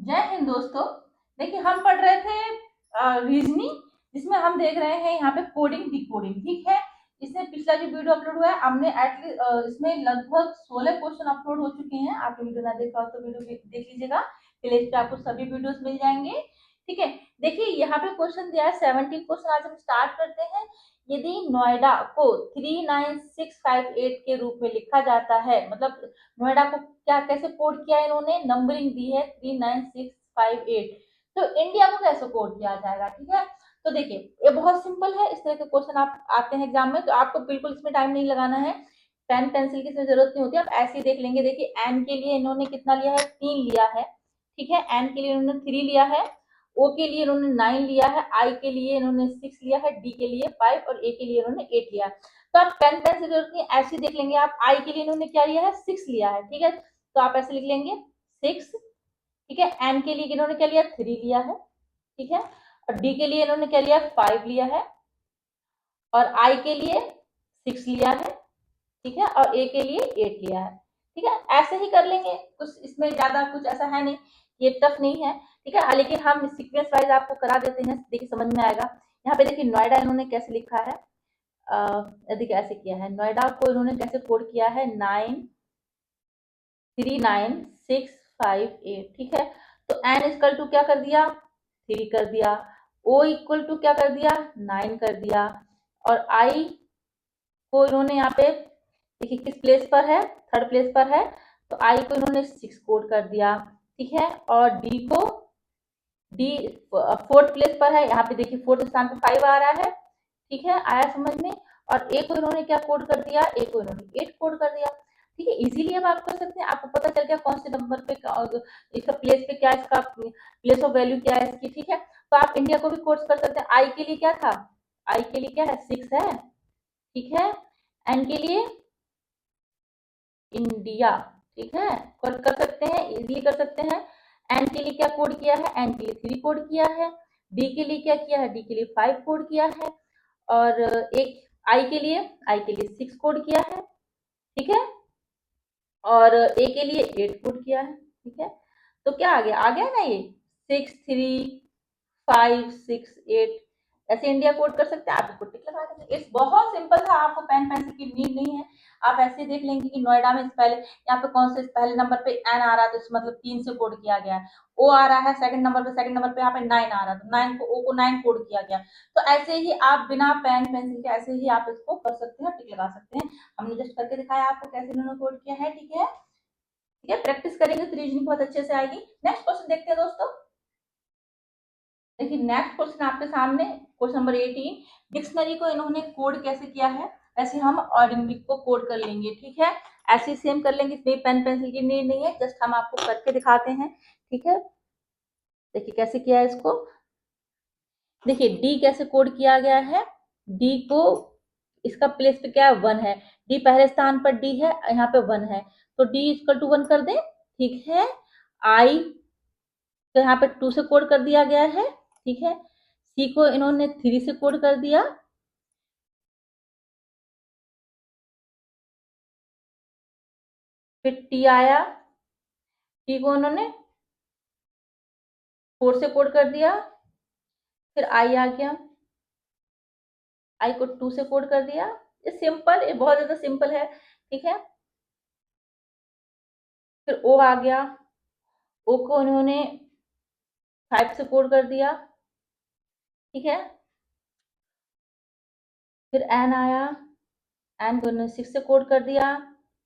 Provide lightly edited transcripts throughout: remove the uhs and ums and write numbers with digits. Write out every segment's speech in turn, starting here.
जय हिंद दोस्तों। देखिए हम पढ़ रहे थे रीजनिंग, जिसमें हम देख रहे हैं यहाँ पे कोडिंग डिकोडिंग। ठीक है, इसमें पिछला जो वीडियो अपलोड हुआ है हमने एटलीस्ट इसमें लगभग 16 क्वेश्चन अपलोड हो चुके हैं। आपने वीडियो ना देखा हो तो वीडियो देख लीजिएगा, प्लेलिस्ट पे आपको सभी वीडियोस मिल जाएंगे। ठीक है, देखिए यहाँ पे क्वेश्चन दिया है 17 क्वेश्चन। आज हम स्टार्ट करते हैं। यदि नोएडा को 39658 के रूप में लिखा जाता है, मतलब नोएडा को क्या कैसे कोड किया है, इन्होंने नंबरिंग दी है 39658, तो इंडिया को कैसे कोड किया जाएगा। ठीक है, तो देखिए ये बहुत सिंपल है। इस तरह के क्वेश्चन आप आते हैं एग्जाम में, तो आपको बिल्कुल इसमें टाइम नहीं लगाना है, पेन पेंसिल की इसमें जरूरत नहीं होती, आप ऐसे ही देख लेंगे। देखिए एन के लिए इन्होंने कितना लिया है, 3 लिया है। ठीक है, एन के लिए इन्होंने 3 लिया है, ओ के लिए इन्होंने 9 लिया है, आई के लिए इन्होंने 6 लिया है, डी के लिए 5 और ए के लिए इन्होंने 8 लिया है। तो आप पेन पेन से जरूरत नहीं, ऐसे देख लेंगे आप। आई के लिए इन्होंने क्या लिया है, 6 लिया है। ठीक है, तो आप ऐसे लिख लेंगे 6। ठीक है, एन के लिए इन्होंने क्या लिया, 3 लिया है। ठीक है, और डी के लिए इन्होंने क्या लिया, 5 लिया है, और आई के लिए 6 लिया है। ठीक है, और ए के लिए 8 लिया है। ठीक है, ऐसे ही कर लेंगे, कुछ इसमें ज्यादा कुछ ऐसा है नहीं, ये टफ नहीं है। ठीक है, लेकिन हम सीक्वेंस वाइज आपको करा देते हैं, देखिए समझ में आएगा। यहाँ पे देखिए नोएडा इन्होंने कैसे लिखा है, देखिए ऐसे किया है। नोएडा को इन्होंने कैसे कोड किया है, 939658। ठीक है, तो एन इक्वल टू क्या कर दिया, 3 कर दिया, ओ इक्वल टू क्या कर दिया, 9 कर दिया, और आई को इन्होंने यहाँ पे देखिए किस प्लेस पर है, थर्ड प्लेस पर है, तो आई को इन्होंने 6 कोड कर दिया। ठीक है, और डी को, डी फोर्थ प्लेस पर है, यहाँ पे देखिए फोर्थ स्थान पे 5 आ रहा है। ठीक है, आया समझ में। और ए को इन्होंने क्या कोड कर दिया, ए को इन्होंने 8 कोड कर दिया। ठीक है, इजीली अब आप कर सकते हैं, आपको पता चल गया कौन से नंबर पे इसका प्लेस पे क्या, इसका प्लेस ऑफ वैल्यू क्या है इसकी। ठीक है, तो आप इंडिया को भी कोर्स कर सकते हैं। आई के लिए क्या था, आई के लिए क्या है, 6 है। ठीक है, एन के लिए इंडिया। ठीक है, कर सकते हैं, इजीली कर सकते हैं। एन के लिए क्या कोड किया है, एन के लिए 3 कोड किया है। डी के लिए क्या किया है, डी के लिए 5 कोड किया है। और एक आई के लिए 6 कोड किया है। ठीक है, और ए के लिए 8 कोड किया है। ठीक है, तो क्या आ गया ना ये 6 3 5 6 8, ऐसे इंडिया कोड कर सकते हैं। आप इसको टिक लगा देंगे, इट्स बहुत सिंपल था, आपको पेन पेंसिल की नीड नहीं है। आप ऐसे देख लेंगे कि नोएडा में पहले यहाँ पे कौन से पहले नंबर पे एन आ रहा है, तो इस मतलब 3 से कोड किया गया है। ओ आ रहा है सेकंड नंबर पे यहाँ पे 9 आ रहा है, तो 9 को, ओ को 9 कोड किया गया। तो ऐसे ही आप बिना पेन पेंसिल के ऐसे ही आप इसको कर सकते हैं, टिक लगा सकते हैं। हमने जस्ट करके दिखाया आपको कैसे इन्होंने कोड किया है। ठीक है, ठीक है, प्रैक्टिस करेंगे तो रीजनिंग बहुत अच्छे से आएगी। नेक्स्ट क्वेश्चन देखते हैं दोस्तों। देखिए नेक्स्ट क्वेश्चन आपके सामने, क्वेश्चन नंबर 18। डिक्शनरी को इन्होंने कोड कैसे किया है, ऐसे हम ऑर्डिनरी को कोड कर लेंगे। ठीक है, ऐसे सेम कर लेंगे, इसमें पेन पेंसिल की नीड नहीं है, जस्ट हम आपको करके दिखाते हैं। ठीक है, देखिए कैसे किया है इसको। देखिए डी कैसे कोड किया गया है, डी को इसका प्लेस पे क्या है, 1 है। डी पहले स्थान पर डी है, यहाँ पे 1 है, तो डी इक्वल टू 1 कर दें। ठीक है, आई तो यहाँ पे 2 से कोड कर दिया गया है। ठीक है, सी को इन्होंने 3 से कोड कर दिया। फिर टी आया, टी को उन्होंने 4 से कोड कर दिया। फिर आई आ गया, आई को 2 से कोड कर दिया। ये सिंपल, ये बहुत ज्यादा सिंपल है। ठीक है, फिर ओ आ गया, ओ को उन्होंने 5 से कोड कर दिया। ठीक है, फिर एन आया, एन को इन्होंने 6 से कोड कर दिया।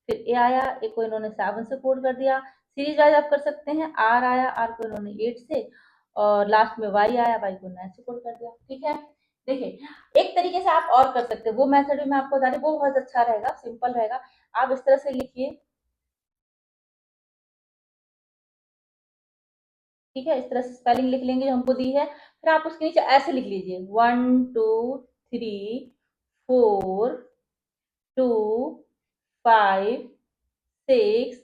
फिर ए आया, ए को इन्होंने 7 से कोड कर दिया। सीरीज वाइज आप कर सकते हैं। आर आया, आर को इन्होंने 8 से, और लास्ट में वाई आया, वाई को 9 से कोड कर दिया। ठीक है, देखिए एक तरीके से आप और कर सकते हैं, वो मेथड भी मैं आपको बता रही हूँ, वो बहुत अच्छा रहेगा, सिंपल रहेगा। आप इस तरह से लिखिए। ठीक है, इस तरह से स्पेलिंग लिख लेंगे जो हमको दी है। फिर आप उसके नीचे ऐसे लिख लीजिए 1 2 3 4 2 5 6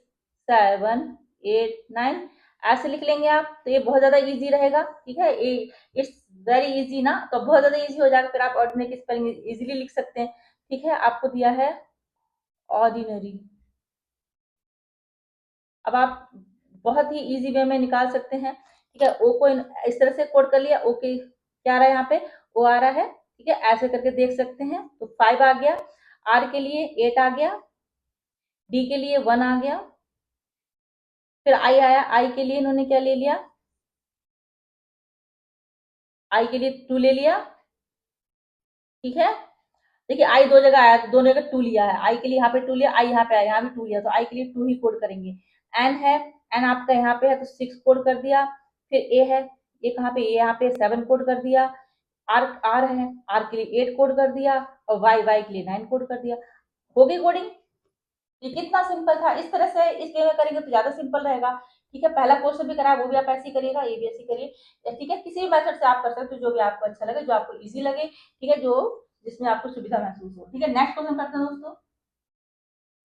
7 8 9, ऐसे लिख लेंगे आप, तो ये बहुत ज्यादा इजी रहेगा। ठीक है, ये इट्स वेरी इजी ना, तो बहुत ज्यादा इजी हो जाएगा, फिर आप ऑर्डिनरी की स्पेलिंग इजीली लिख सकते हैं। ठीक है, आपको दिया है ऑर्डिनरी। अब आप बहुत ही इजी वे में निकाल सकते हैं। ठीक है, ओ को इस तरह से कोड कर लिया, ओ के क्या आ रहा है यहाँ पे, ओ आ रहा है। ठीक है, ऐसे करके देख सकते हैं। तो 5 आ गया, आर के लिए 8 आ गया, डी के लिए 1 आ गया, फिर आई आया, आई के लिए इन्होंने क्या ले लिया, आई के लिए 2 ले लिया। ठीक है, देखिए आई दो जगह आया तो दोनों जगह 2 लिया है, आई के लिए यहाँ पे 2 लिया, आई यहाँ पे आया, यहाँ भी 2 लिया, तो आई के लिए 2 ही कोड करेंगे। एन है, एन आपका यहाँ पे है तो 6 कोड कर दिया। फिर ए है, ए कहाँ पे, ए यहाँ पे 7 कोड कर दिया। आर, आर है, आर के लिए 8 कोड कर दिया, और वाई, वाई के लिए 9 कोड कर दिया। हो गई कोडिंग। ये कितना सिंपल था। इस तरह से इस वे में करेंगे तो ज्यादा सिंपल रहेगा। ठीक है, पहला क्वेश्चन भी करा वो भी आप ऐसे ही करिएगा, ये भी ऐसे करिए। ठीक है, किसी भी मेथड से आप कर सकते हो, जो भी आपको अच्छा लगे, जो आपको इजी लगे। ठीक है, जो जिसमें आपको सुविधा महसूस हो। ठीक है, नेक्स्ट क्वेश्चन करते हैं दोस्तों।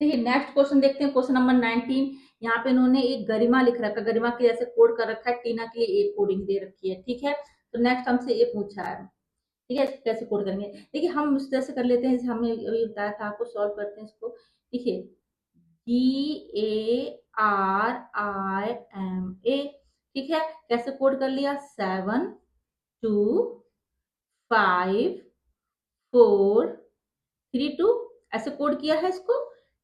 देखिए नेक्स्ट क्वेश्चन देखते हैं, क्वेश्चन नंबर 19। यहाँ पे इन्होंने एक गरिमा लिख रखा है, गरिमा के जैसे कोड कर रखा है, टीना के लिए एक कोडिंग दे रखी है। ठीक है, तो नेक्स्ट हमसे ये पूछा है। ठीक है, कैसे कोड करेंगे, देखिए हम उस तरह से कर लेते हैं जैसे हमने अभी बताया था आपको, सॉल्व करते हैं इसको। देखिए GARIMA, ठीक है, कैसे कोड कर लिया, 7 2 5 4 3 2, ऐसे कोड किया है इसको।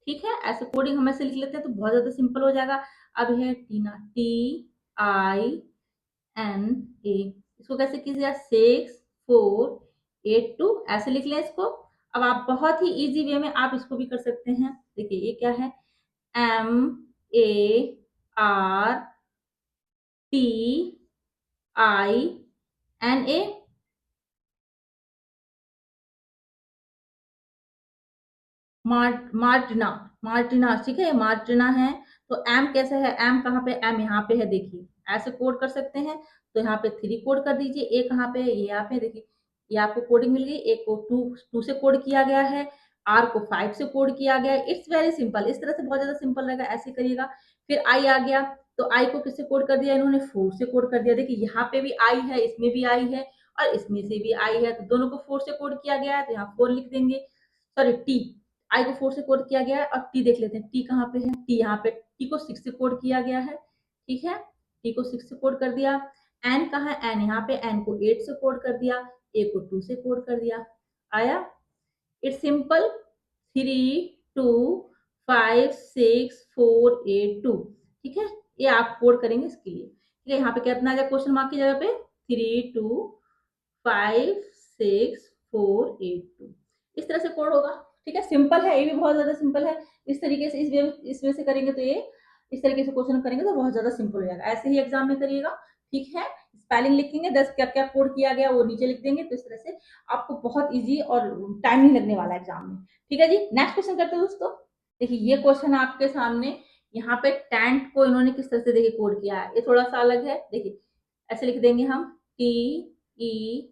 ठीक है, ऐसे कोडिंग हम ऐसे लिख लेते हैं तो बहुत ज्यादा सिंपल हो जाएगा। अब है टीना, TINA, इसको कैसे कीजिए, 6 4 8 2, ऐसे लिख लें इसको। अब आप बहुत ही इजी वे में आप इसको भी कर सकते हैं। देखिए ये क्या है, MARTINA, मार्टिना, मार्टिना, ठीक है, मार्टिना है। तो एम कैसे है, एम कहाँ पे, एम यहाँ पे है, देखिए ऐसे कोड कर सकते हैं। तो यहाँ पे 3 कोड कर दीजिए, ए कहाँ पे है, ये यहाँ पे, देखिए ये आपको कोडिंग मिल गई। एक को 2 से कोड किया गया है, आर को 5 से कोड किया गया है। इट्स वेरी सिंपल, इस तरह से बहुत ज्यादा सिंपल रहेगा, ऐसे करिएगा। फिर आई आ गया, तो आई को किससे कोड कर दिया, इन्होंने 4 से कोड कर दिया। देखिए यहाँ पे भी आई है, इसमें भी आई है, और इसमें से भी आई है, तो दोनों को 4 से कोड किया गया है, तो यहाँ 4 लिख देंगे। सॉरी, टी, आई को 4 से कोड किया गया है, और टी देख लेते हैं, टी कहाँ पे है, टी यहाँ पे, टी को 6 से कोड किया गया है। ठीक है, टी को 6 से कोड कर दिया। एन कहाँ है, एन यहाँ पे, एन को 8 से कोड कर दिया, ए को 2 से कोड कर दिया। आया, इट्स सिंपल, 3 2 5 6 4 8 2। ठीक है, ये आप कोड करेंगे इसके लिए। ठीक है, यहाँ पे कितना आ गया क्वेश्चन मार्क की जगह पे, 3 2 5 6 4 8 2, इस तरह से कोड होगा। ठीक है, सिंपल है, ये भी बहुत ज्यादा सिंपल है। इस तरीके से इस वे से करेंगे तो ये इस तरीके से क्वेश्चन करेंगे तो बहुत ज्यादा सिंपल हो जाएगा। ऐसे ही एग्जाम में करिएगा। ठीक है, स्पेलिंग लिखेंगे, 10 क्या क्या कोड किया गया वो नीचे लिख देंगे, तो इस तरह से आपको बहुत इजी और टाइम नहीं लगने वाला एग्जाम में। ठीक है जी, नेक्स्ट क्वेश्चन करते हैं दोस्तों। देखिए ये क्वेश्चन आपके सामने, यहाँ पे टेंट को इन्होंने किस तरह से देखिए कोड किया है, ये थोड़ा सा अलग है। देखिए ऐसे लिख देंगे हम, TENT।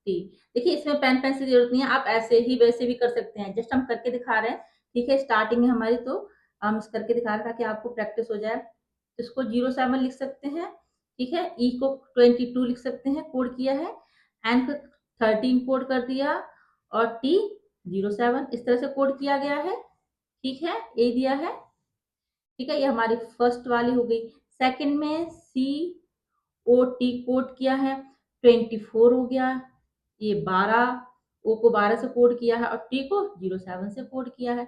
देखिए इसमें पेन पेंसिल की जरूरत नहीं है, आप ऐसे ही वैसे भी कर सकते हैं, जस्ट हम करके दिखा रहे हैं। ठीक है, स्टार्टिंग है हमारी, तो हम इस करके दिखा रहे हैं ताकि आपको प्रैक्टिस हो जाए। इसको 07 लिख सकते हैं। ठीक है, ई को 22 लिख सकते हैं, कोड किया है। एन को 13 कोड कर दिया, और टी 07 इस तरह से कोड किया गया है। ठीक है, ए दिया है। ठीक है, ये हमारी फर्स्ट वाली हो गई। सेकंड में COT कोड किया है, 24 हो गया, ये 12, ओ को 12 से कोड किया है, और टी को 07 से कोड किया है।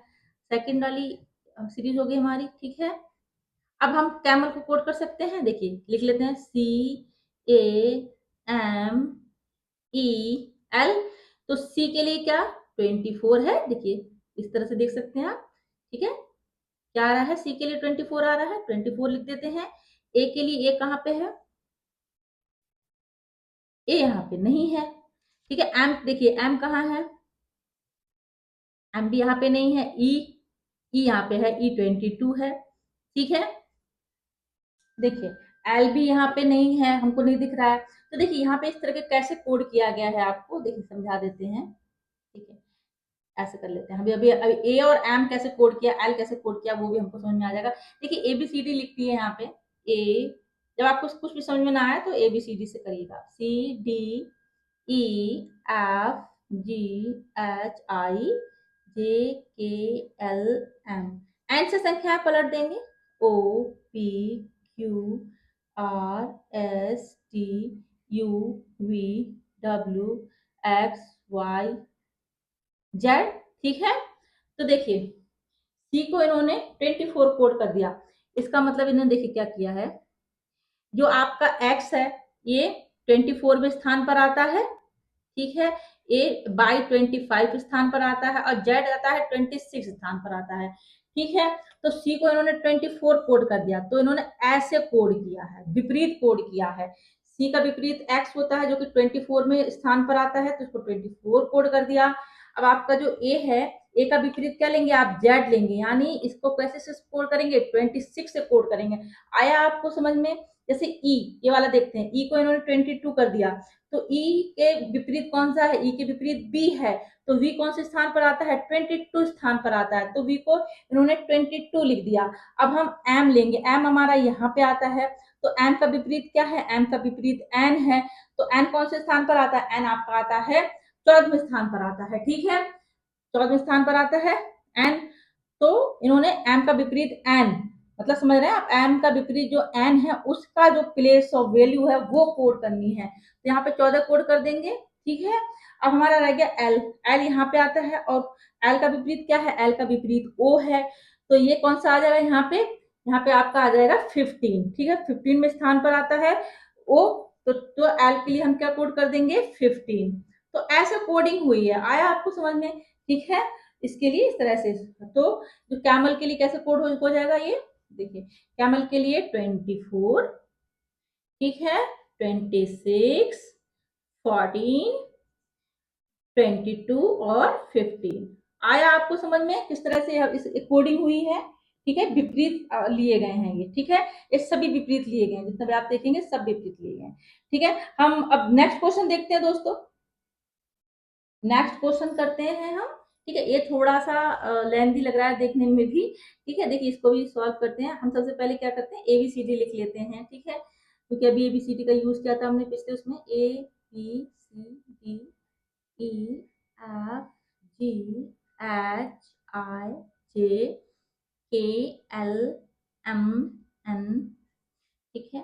सेकंड वाली सीरीज हो गई हमारी। ठीक है, अब हम कैमल को कोड कर सकते हैं। देखिए लिख लेते हैं, CAMEL। तो सी के लिए क्या, 24 है, देखिए इस तरह से देख सकते हैं आप। ठीक है, क्या आ रहा है, सी के लिए 24 आ रहा है, 24 लिख देते हैं। ए के लिए ए कहाँ पे है, ए यहाँ पे नहीं है। ठीक है, एम देखिए, एम कहाँ है, एम भी यहाँ पे नहीं है। ई यहाँ पे है, E22 है। ठीक है, देखिए एल भी यहाँ पे नहीं है, हमको नहीं दिख रहा है। तो देखिए यहाँ पे इस तरह के कैसे कोड किया गया है, आपको देखिए समझा देते हैं। ठीक है, ऐसे कर लेते हैं। अभी अभी अभी ए और एम कैसे कोड किया, एल कैसे कोड किया, वो भी हमको समझ में आ जाएगा। देखिए ABCD लिखती है यहाँ पे, ए, जब आपको कुछ भी समझ में ना आए तो ABCD से करिएगा, CDEFGHIJKLM। एन से संख्याएं पलट देंगे, P Q R S T U V W X Y Z. ठीक है, तो देखिए सी को इन्होंने 24 कोड कर दिया। इसका मतलब इन्होंने देखिए क्या किया है, जो आपका एक्स है ये 24वें स्थान पर आता है, ठीक है, ए बाई 25 स्थान पर आता है और जेड आता है 26 स्थान पर आता है। ठीक है, तो सी को इन्होंने 24 कोड कर दिया, तो इन्होंने ऐसे कोड किया है, विपरीत कोड किया है। सी का विपरीत एक्स होता है जो कि 24 में स्थान पर आता है, तो इसको 24 कोड कर दिया। अब आपका जो ए है, ए का विपरीत क्या लेंगे आप, जेड लेंगे, यानी इसको कैसे से कोड करेंगे, 26 से कोड करेंगे। आया आपको समझ में? जैसे ई, ये वाला देखते हैं, ई को इन्होंने 22 कर दिया, तो ई के विपरीत कौन सा है, ई के विपरीत बी है, तो वी कौन से स्थान पर आता है, 22 स्थान पर आता है, तो वी को इन्होंने 22 लिख दिया। अब हम एम लेंगे, एम हमारा यहाँ पे आता है, तो एम का विपरीत क्या है, एम का विपरीत एन है, तो एन कौन से स्थान पर आता है, एन आपका आता है 14वें स्थान पर आता है। ठीक है, 14वें स्थान पर आता है एन, तो इन्होंने एम का विपरीत एन, मतलब समझ रहे हैं आप, एम का विपरीत जो एन है उसका जो प्लेस ऑफ वैल्यू है वो कोड करनी है, तो यहाँ पे 14 कोड कर देंगे। ठीक है, अब हमारा रह गया एल, एल यहाँ पे आता है और एल का विपरीत क्या है, एल का विपरीत ओ है, तो ये कौन सा आ जाएगा यहाँ पे आपका आ जाएगा 15। ठीक है, 15 में स्थान पर आता है ओ, तो एल के लिए हम क्या कोड कर देंगे 15। तो ऐसे कोडिंग हुई है, आया आपको समझ में? ठीक है, इसके लिए इस तरह से, तो जो कैमल के लिए कैसे कोड हो जाएगा, ये देखिए कैमल के लिए 24, ठीक है, 26, 14, 22 और 15। आया आपको समझ में किस तरह से इस कोडिंग हुई है? ठीक है, विपरीत लिए गए हैं ये। ठीक है, ये सभी विपरीत लिए गए हैं, जितने भी आप देखेंगे सब विपरीत लिए गए हैं। ठीक है, हम अब नेक्स्ट क्वेश्चन देखते हैं दोस्तों, नेक्स्ट क्वेश्चन करते हैं हम। ठीक है, ये थोड़ा सा लेंथी लग रहा है देखने में भी। ठीक है, देखिए इसको भी सॉल्व करते हैं। हम सबसे पहले क्या करते हैं, एबीसीडी लिख लेते हैं। ठीक है, क्योंकि अभी एबीसीडी का यूज किया था हमने पिछले उसमें, A B C D E F G H I J K L M N, ठीक है,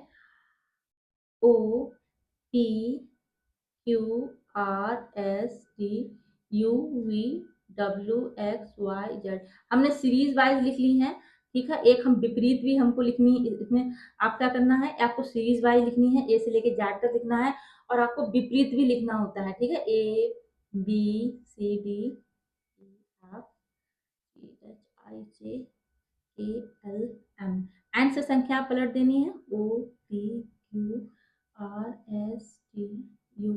O P Q R S T U V W X Y Z. हमने सीरीज वाइज लिख ली है। ठीक है, एक हम विपरीत भी हमको लिखनी है, इसमें आप क्या करना है, आपको सीरीज वाइज लिखनी है, ए से लेके जेड तक लिखना है, और आपको विपरीत भी लिखना होता है। ठीक है, A B C D F G H I J K L M, N से संख्या पलट देनी है, O P Q R S T U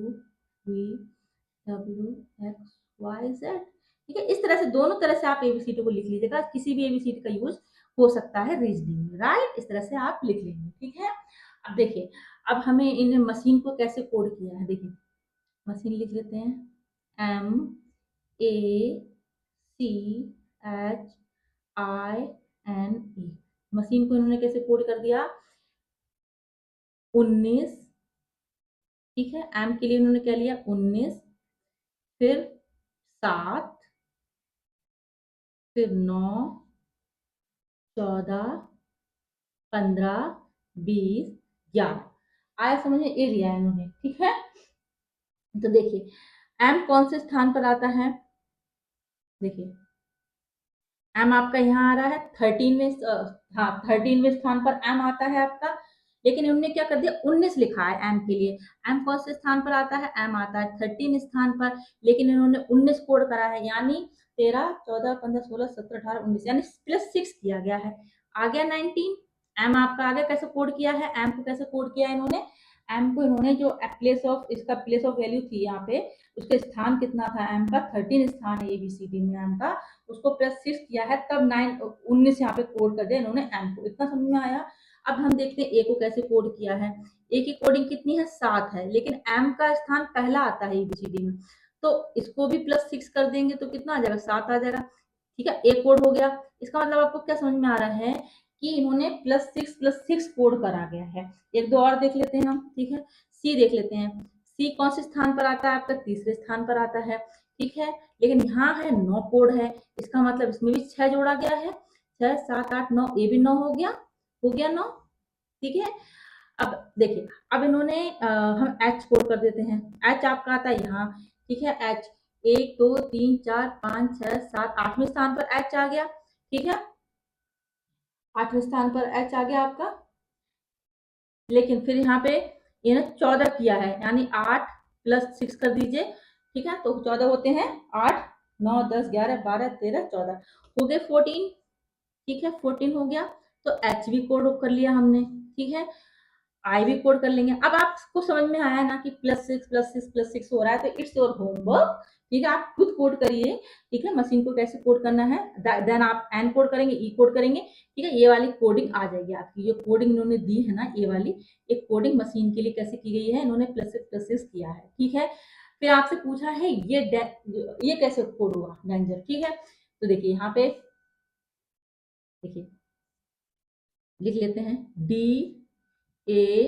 V W X Y Z. ठीक है, इस तरह से दोनों तरह से आप एबीसीडी को लिख लीजिएगा, किसी भी एबीसीडी का यूज हो सकता है रीजनिंग में, राइट, इस तरह से आप लिख लेंगे। ठीक है, अब देखिए, अब हमें इन मशीन को कैसे कोड किया है, देखिए मशीन लिख लेते हैं, M A C H I N E, machine को इन्होंने कैसे कोड कर दिया, 19। ठीक है, एम के लिए इन्होंने क्या लिया 19, फिर 7, फिर 9, 14, 15, 20, 11। आया समझ में? ये लिया इन्होंने। ठीक है, तो देखिए एम कौन से स्थान पर आता है, देखिए एम आपका यहाँ आ रहा है 13वें, हाँ 13वें स्थान पर एम आता है आपका, लेकिन इन्होंने क्या कर दिया 19 लिखा है एम के लिए। एम कौन से स्थान पर आता है, एम आता है 13 स्थान पर, लेकिन इन्होंने 19 कोड करा है, यानी 13, 14, 15, 16, 17, 18, 19, यानी +6 किया गया है, आ गया 19। एम आपका आ गया, कैसे कोड किया है, एम को कैसे कोड किया है इन्होंने, एम को इन्होंने जो प्लेस ऑफ, इसका प्लेस ऑफ वैल्यू थी यहाँ पे, उसके स्थान कितना था एम का, 13 स्थान है एबीसीडी में एम का, उसको +6 किया है, तब 19 यहाँ पे कोड कर दिया इन्होंने एम को। इतना समझ में आया? अब हम देखते हैं ए को कैसे कोड किया है। ए की कोडिंग कितनी है, 7 है, लेकिन एम का स्थान पहला आता है एबीसीडी में, तो इसको भी +6 कर देंगे तो कितना आ जाएगा, 7 आ जाएगा। ठीक है, ए कोड हो गया। इसका मतलब आपको क्या समझ में आ रहा है कि इन्होंने +6 कोड करा गया है। एक दो और देख लेते हैं हम। ठीक है, सी देख लेते हैं, सी कौन से स्थान पर आता है आपका, तीसरे स्थान पर आता है। ठीक है, लेकिन यहाँ है 9 कोड है, इसका मतलब इसमें भी 6 जोड़ा गया है, 6, 7, 8, 9, ए भी 9 हो गया, हो गया 9। ठीक है, अब देखिए, अब इन्होंने हम एच कोड कर देते हैं। एच आपका आता है यहाँ। ठीक है, एच 1 2 3 4 5 6 7 8वें स्थान पर एच आ गया। ठीक है, 8वें स्थान पर एच आ गया आपका। लेकिन फिर यहाँ पे इन्होंने 14 किया है, यानी 8 + 6 कर दीजिए। ठीक है, तो 14 होते हैं। 8 9 10 11 12 13 14 हो गए 14। ठीक है, 14 हो गया। तो एच भी कोड कर लिया हमने। ठीक है, आई भी कोड कर लेंगे। अब आपको समझ में आया ना कि +6 +6 +6 हो रहा है, तो इट्स योर होमवर्क। ठीक है, आप खुद कोड करिए। ठीक है, मशीन को कैसे कोड करना है, देन आप एन कोड करेंगे, ई कोड करेंगे। ठीक है, ये वाली कोडिंग आ जाएगी आपकी। जो कोडिंग इन्होंने दी है ना, ये वाली एक कोडिंग मशीन के लिए कैसे की गई है, इन्होंने +6 किया है। ठीक है, फिर आपसे पूछा है ये कैसे कोड हुआ डेंजर। ठीक है, तो देखिए यहाँ पे देखिए लिख लेते हैं DANGER।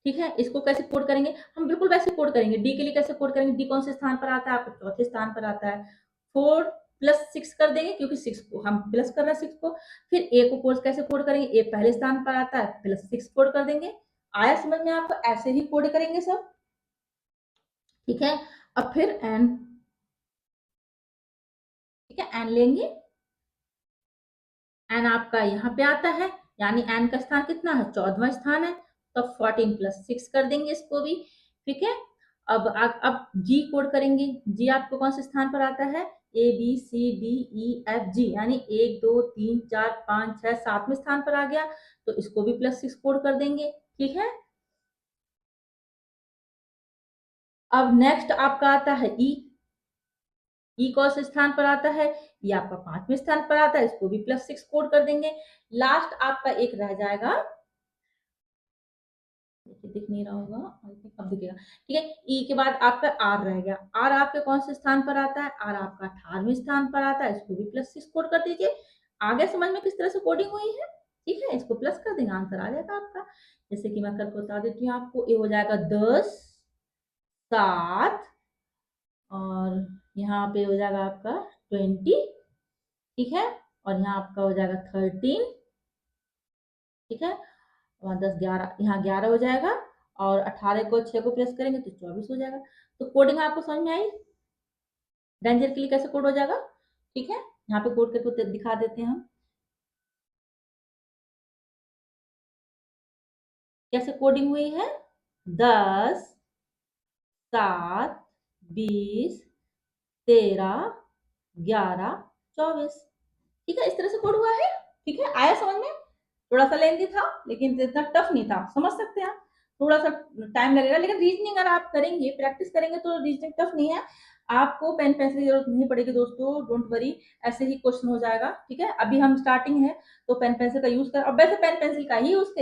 ठीक है, इसको कैसे कोड करेंगे, हम बिल्कुल वैसे कोड करेंगे। डी के लिए कैसे कोड करेंगे, डी कौन से स्थान पर आता है, आपको चौथे स्थान पर आता है। 4 + 6 कर देंगे, क्योंकि 6 को हम प्लस कर रहे हैं 6 को। फिर ए को कोर्स कैसे कोड करेंगे, ए पहले स्थान पर आता है, +6 कोड कर देंगे। आया समझ में आपको, ऐसे ही कोड करेंगे सब। ठीक है, अब फिर एन। ठीक है, एन लेंगे। एन आपका यहाँ पे आता है, यानी एन का स्थान कितना है, 14वां स्थान है। तो 14 + 6 कर देंगे इसको भी। ठीक है, अब जी कोड करेंगे। जी आपको कौन से स्थान पर आता है, ABCDEFG, यानी 1 2 3 4 5 6 7वें स्थान पर आ गया। तो इसको भी +6 कोड कर देंगे। ठीक है, अब नेक्स्ट आपका आता है ई। ई कौन से स्थान पर आता है, ये आपका 5वें स्थान पर आता है, इसको भी +6 कोड कर देंगे। लास्ट आपका एक रह जाएगा, दिख नहीं रहा होगा, अब दिखेगा। ठीक है, ई के बाद आपका आर रह गया। आर आपके कौन से स्थान पर आता है, आर आपका 18वें स्थान पर आता है, इसको भी +6 कोड कर दीजिए। आगे समझ में किस तरह से कोडिंग हुई है। ठीक है, इसको प्लस कर देंगे, आंसर आ जाएगा आपका। जैसे कि मैं करके बता देती हूँ आपको, ये हो जाएगा 10 7 और यहाँ पे हो जाएगा आपका 20। ठीक है, और यहाँ आपका हो जाएगा 13। ठीक है, और 10 11, यहाँ 11 हो जाएगा। और 18 को 6 को प्लस करेंगे तो 24 हो जाएगा। तो कोडिंग आपको समझ में आई, डेंजर के लिए कैसे कोड हो जाएगा। ठीक है, यहाँ पे कोड करके दिखा देते हैं हम कैसे कोडिंग हुई है। 10 7 20 13 11 24। ठीक है, इस तरह से कोड हुआ है। ठीक है, आया समझ में। थोड़ा सा लेंदी था, लेकिन इतना टफ नहीं था, समझ सकते हैं। थोड़ा सा टाइम लगेगा, लेकिन रीजनिंग अगर आप करेंगे, प्रैक्टिस करेंगे, तो रीजनिंग टफ नहीं है। आपको पेन पेंसिल की जरूरत नहीं पड़ेगी दोस्तों, डोंट वरी। ऐसे ही क्वेश्चन हो जाएगा। ठीक है, अभी हम स्टार्टिंग है, तो पेन पेंसिल का यूज कर, अब वैसे पेन पेंसिल का ही यूज करिए।